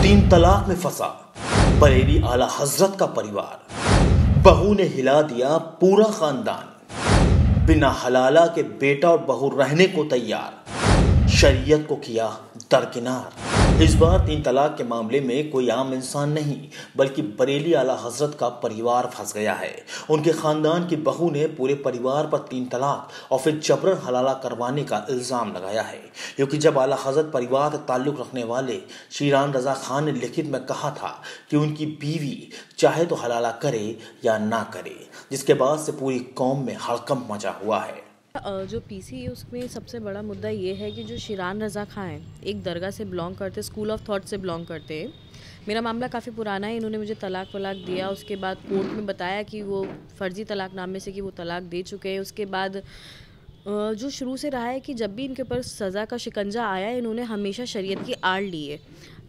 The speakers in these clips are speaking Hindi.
तीन तलाक में फंसा बरेली आला हजरत का परिवार, बहू ने हिला दिया पूरा खानदान, बिना हलाला के बेटा और बहू रहने को तैयार, शरीयत को किया दरकिनार। इस बार तीन तलाक के मामले में कोई आम इंसान नहीं बल्कि बरेली आला हजरत का परिवार फंस गया है। उनके खानदान की बहू ने पूरे परिवार पर तीन तलाक और फिर जबरन हलाला करवाने का इल्जाम लगाया है, क्योंकि जब आला हजरत परिवार से ताल्लुक रखने वाले शीरान रजा खान ने लिखित में कहा था कि उनकी बीवी चाहे तो हलाला करे या ना करे, जिसके बाद से पूरी कौम में हड़कंप मचा हुआ है। जो पीसी है उसमें सबसे बड़ा मुद्दा ये है कि जो शीरान रज़ा खां हैं एक दरगाह से बिलोंग करते, स्कूल ऑफ थॉट से बिलोंग करते हैं। मेरा मामला काफ़ी पुराना है। इन्होंने मुझे तलाक वलाक दिया, उसके बाद कोर्ट में बताया कि वो फ़र्ज़ी तलाकनामे से कि वो तलाक दे चुके हैं। उसके बाद जो शुरू से रहा है कि जब भी इनके ऊपर सज़ा का शिकंजा आया है, इन्होंने हमेशा शरीयत की आड़ ली है।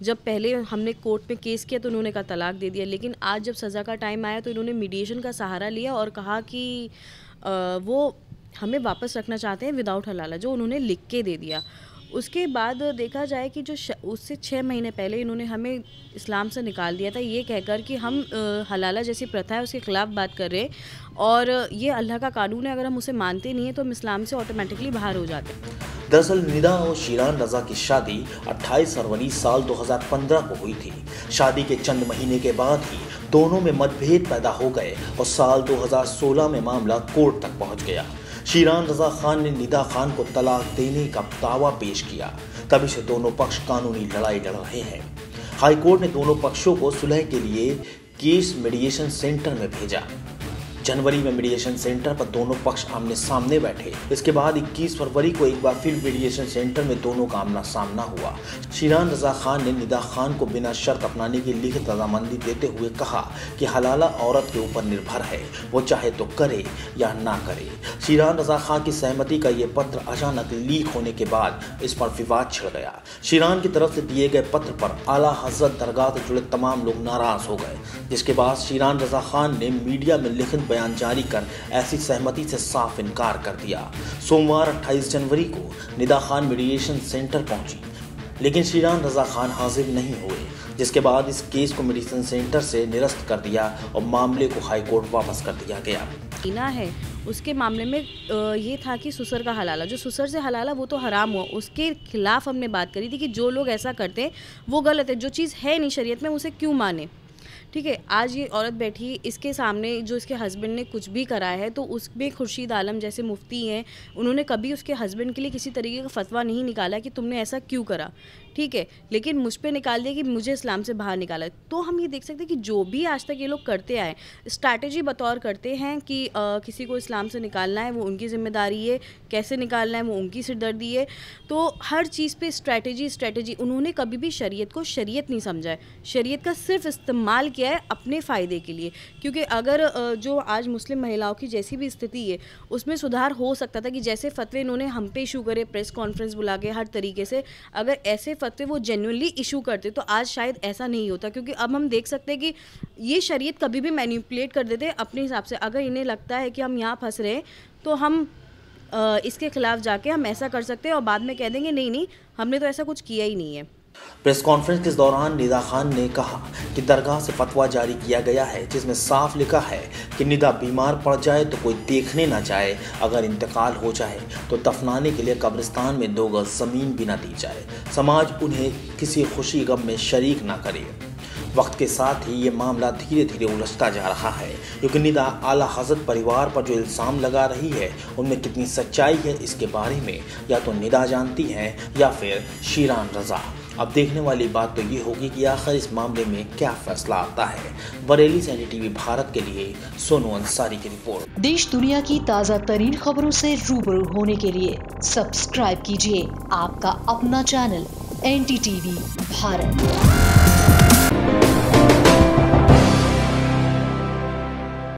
जब पहले हमने कोर्ट में केस किया तो उन्होंने कहा तलाक दे दिया, लेकिन आज जब सज़ा का टाइम आया तो इन्होंने मीडिएशन का सहारा लिया और कहा कि वो हमें वापस रखना चाहते हैं विदाउट हलाला, जो उन्होंने लिख के दे दिया। उसके बाद देखा जाए कि जो उससे 6 महीने पहले इन्होंने हमें इस्लाम से निकाल दिया था, ये कहकर कि हम हलाला जैसी प्रथा है उसके ख़िलाफ़ बात कर रहे हैं और ये अल्लाह का कानून है, अगर हम उसे मानते नहीं हैं तो हम इस्लाम से ऑटोमेटिकली बाहर हो जाते हैं। दरअसल निदा और शीरान रजा की शादी 28 फरवरी साल 2015 को हुई थी। शादी के चंद महीने के बाद ही दोनों में मतभेद पैदा हो गए और साल 2016 में मामला कोर्ट तक पहुंच गया। शीरान रजा खान ने निदा खान को तलाक देने का दावा पेश किया, तभी से दोनों पक्ष कानूनी लड़ाई लड़ रहे हैं। हाई कोर्ट ने दोनों पक्षों को सुलह के लिए केस मीडिएशन सेंटर में भेजा। जनवरी में मीडिएशन सेंटर पर दोनों पक्ष आमने सामने बैठे। इसके बाद 21 फरवरी को एक बार फिर मीडिएशन सेंटर में दोनों का आमना सामना हुआ। शीरान रजा खान ने निदा खान को बिना शर्त अपनाने की लिखित रजामंदी देते हुए कहा कि हलाला औरत के ऊपर निर्भर है, वो चाहे तो करे या ना करे। शीरान रजा खान की सहमति का ये पत्र अचानक लीक होने के बाद इस पर विवाद छिड़ गया। शीरान की तरफ से दिए गए पत्र पर आला हजरत दरगाह से जुड़े तमाम लोग नाराज हो गए, जिसके बाद शीरान रजा खान ने मीडिया में लिखित बयान जारी कर ऐसी सहमति से साफ इनकार कर दिया। सोमवार 28 जनवरी को निदा खान मीडिएशन सेंटर पहुंची, लेकिन शीरान रजा खान हाजिर नहीं हुए, जिसके बाद इस केस को मीडिएशन सेंटर से निरस्त कर दिया और मामले को हाई कोर्ट वापस कर दिया गया। है उसके मामले में ये था कि सुसर का हलाला, जो सुसर से हलाला वो तो हराम हुआ, उसके खिलाफ हमने बात करी थी कि जो लोग ऐसा करते हैं वो गलत है, जो चीज़ है नहीं शरीयत में उसे क्यों माने। ठीक है, आज ये औरत बैठी, इसके सामने जो इसके हस्बैंड ने कुछ भी कराया है तो उसमें खुर्शीद आलम जैसे मुफ्ती हैं, उन्होंने कभी उसके हस्बैंड के लिए किसी तरीके का फतवा नहीं निकाला कि तुमने ऐसा क्यों करा। ठीक है, लेकिन मुझ पे निकाल दिया कि मुझे इस्लाम से बाहर निकाला। तो हम ये देख सकते हैं कि जो भी आज तक ये लोग करते आए, स्ट्रैटेजी बतौर करते हैं कि किसी को इस्लाम से निकालना है वो उनकी ज़िम्मेदारी है, कैसे निकालना है वो उनकी सिरदर्दी है। तो हर चीज़ पे स्ट्रैटेजी। उन्होंने कभी भी शरीयत को शरीयत नहीं समझा है, शरीयत का सिर्फ इस्तेमाल किया है अपने फ़ायदे के लिए। क्योंकि अगर जो आज मुस्लिम महिलाओं की जैसी भी स्थिति है उसमें सुधार हो सकता था कि जैसे फतवे इन्होंने हम पे इशू करे, प्रेस कॉन्फ्रेंस बुला के हर तरीके से, अगर ऐसे फतवे वो जेन्युइनली इशू करते तो आज शायद ऐसा नहीं होता। क्योंकि अब हम देख सकते हैं कि ये शरीयत कभी भी मैनिपुलेट कर देते अपने हिसाब से। अगर इन्हें लगता है कि हम यहाँ फंस रहे हैं तो हम इसके खिलाफ जाके हम ऐसा कर सकते हैं और बाद में कह देंगे नहीं हमने तो ऐसा कुछ किया ही नहीं है। प्रेस कॉन्फ्रेंस के दौरान निदा खान ने कहा कि दरगाह से फतवा जारी किया गया है जिसमें साफ लिखा है कि निदा बीमार पड़ जाए तो कोई देखने ना जाए, अगर इंतकाल हो जाए तो दफनाने के लिए कब्रिस्तान में 2 गज ज़मीन भी ना दी जाए, समाज उन्हें किसी खुशी गम में शरीक ना करे। वक्त के साथ ही ये मामला धीरे धीरे उलझता जा रहा है, क्योंकि निदा आला हजरत परिवार पर जो इल्ज़ाम लगा रही है उनमें कितनी सच्चाई है इसके बारे में या तो निदा जानती हैं या फिर शीरान रजा। अब देखने वाली बात तो ये होगी कि आखिर इस मामले में क्या फैसला आता है। बरेली से NDTV भारत के लिए सोनू अंसारी की रिपोर्ट। देश दुनिया की ताज़ा तरीन खबरों से रूबरू होने के लिए सब्सक्राइब कीजिए आपका अपना चैनल NDTV भारत।